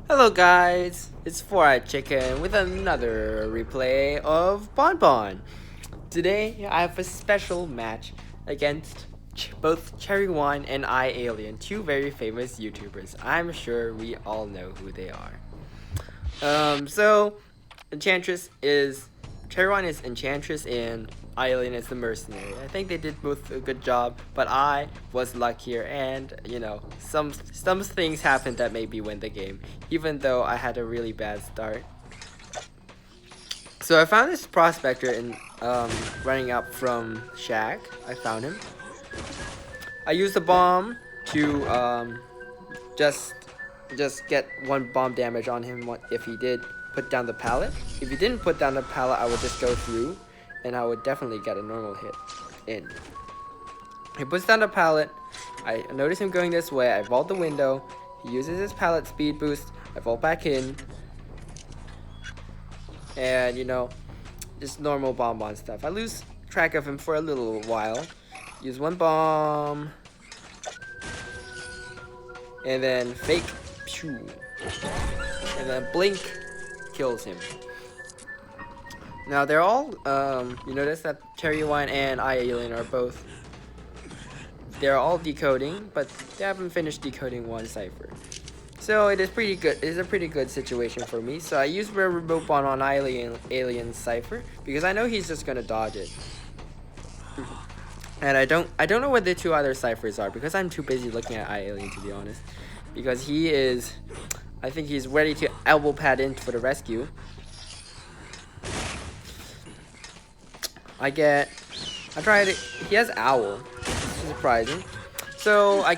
Hello guys, it's Four-Eyed Chicken with another replay of Bon Bon. Today I have a special match against both Cherry Wine and iAlien, two very famous YouTubers. I'm sure we all know who they are. Enchantress is Cherry Wine is Enchantress and iAlien is the mercenary. I think they did both a good job, but I was luckier, and some things happened that made me win the game, even though I had a really bad start. So I found this prospector in running up from Shack. I found him. I used the bomb to just get one bomb damage on him if he did put down the pallet. If he didn't put down the pallet, I would just go through and I would definitely get a normal hit in. He puts down the pallet. I notice him going this way. I vault the window. He uses his pallet speed boost. I vault back in. And just normal bonbon stuff. I lose track of him for a little while. Use one bomb. And then fake. Pew. And then blink kills him. Now they're all, you notice that Cherry Wine and iAlien are both, they're all decoding, but they haven't finished decoding one cipher. So it is pretty good. It is a pretty good situation for me. So I use Rare Remote Bomb on iAlien's cipher because I know he's just gonna dodge it. And I don't know what the two other ciphers are because I'm too busy looking at iAlien, to be honest. Because I think he's ready to elbow pad in for the rescue. He has Owl, which is surprising. So I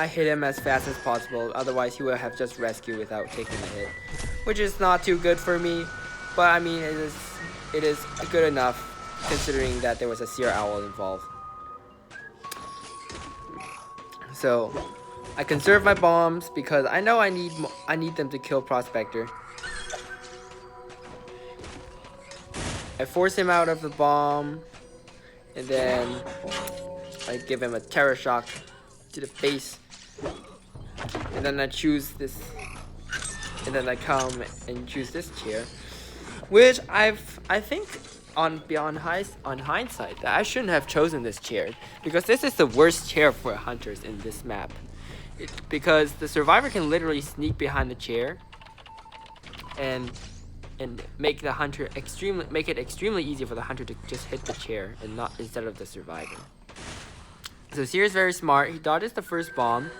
hit him as fast as possible, otherwise he would have just rescued without taking the hit. Which is not too good for me, but I mean it is good enough considering that there was a Seer Owl involved. So I conserve my bombs because I know I need them to kill Prospector. I force him out of the bomb, and then I give him a terror shock to the face, and then I choose this, and then I come and choose this chair, which I think on hindsight that I shouldn't have chosen this chair because this is the worst chair for hunters in this map, because the survivor can literally sneak behind the chair and make it extremely easy for the hunter to just hit the chair and not instead of the survivor. So Seer is very smart. He dodges the first bomb.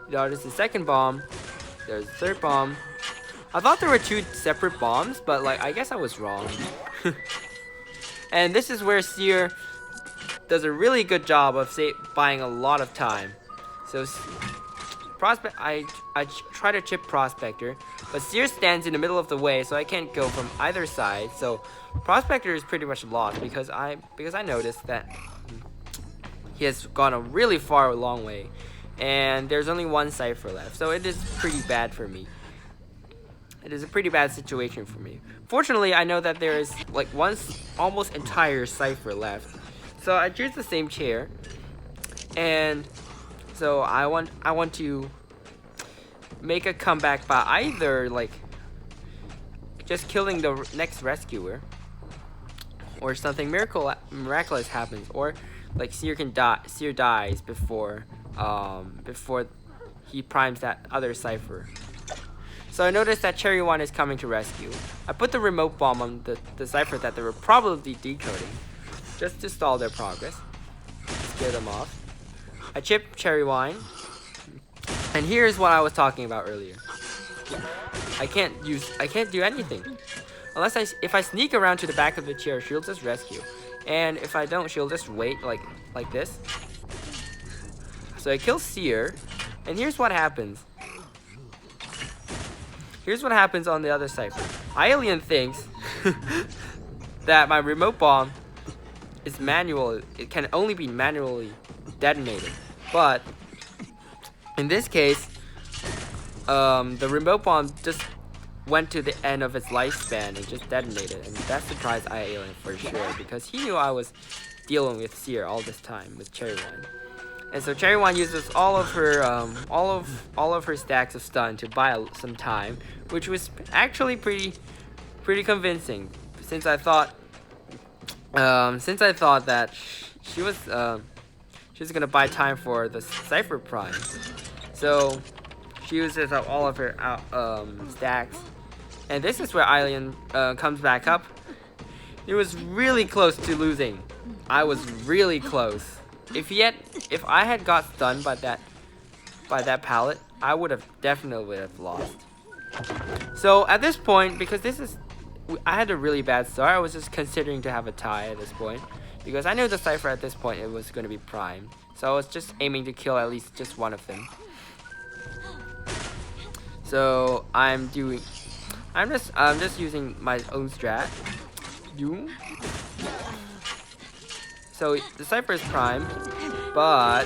He dodges the second bomb. There's the third bomb. I thought there were two separate bombs, but I guess I was wrong. And this is where Seer does a really good job of buying a lot of time. So I try to chip Prospector, but Seer stands in the middle of the way, so I can't go from either side. So Prospector is pretty much lost because I noticed that he has gone a really long way, and there's only one cipher left. So it is pretty bad for me. It is a pretty bad situation for me. Fortunately, I know that there is one almost entire cipher left. So I choose the same chair, and so I want to make a comeback by either just killing the next rescuer, or something miraculous happens, or Seer dies before he primes that other cipher. So I noticed that Cherry Wine is coming to rescue. I put the remote bomb on the cipher that they were probably decoding, just to stall their progress, scare them off. I chip Cherry Wine, and here's what I was talking about earlier. I can't do anything unless if I sneak around to the back of the chair, she'll just rescue, and if I don't, she'll just wait like this. So I kill Seer, and here's what happens. Here's what happens on the other cipher. iAlien thinks that my remote bomb is manual. It can only be manually detonated, but in this case, the remote bomb just went to the end of its lifespan and just detonated, and that surprised iAlien for sure because he knew I was dealing with Seer all this time with Cherry Wine. And so Cherry Wine uses all of her stacks of stun to buy some time, which was actually pretty convincing, since I thought that she was gonna buy time for the Cypher Prime. So she uses up all of her stacks, and this is where iAlien comes back up. It was really close to losing. I was really close. If I had got stunned by that pallet, I would have definitely lost. So at this point, because I had a really bad start, I was just considering to have a tie at this point, because I knew the Cypher at this point it was going to be prime. So I was just aiming to kill at least just one of them. So I'm just using my own strat. So the Cypher is prime, but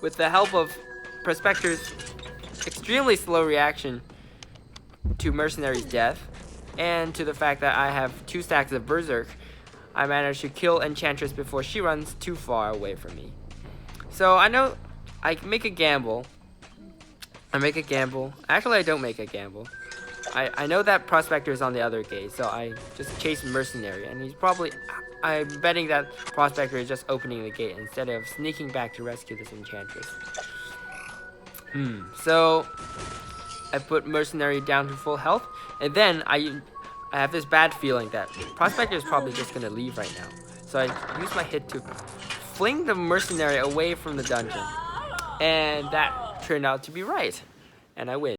with the help of Prospector's extremely slow reaction to Mercenary's death, and to the fact that I have 2 stacks of Berserk, I managed to kill Enchantress before she runs too far away from me. So I know I make a gamble. Actually, I don't make a gamble. I know that Prospector is on the other gate, so I just chase Mercenary, and I'm betting that Prospector is just opening the gate instead of sneaking back to rescue this Enchantress. So I put Mercenary down to full health, and then I have this bad feeling that Prospector is probably just gonna leave right now. So I use my hit to fling the Mercenary away from the dungeon, and that turned out to be right, and I win.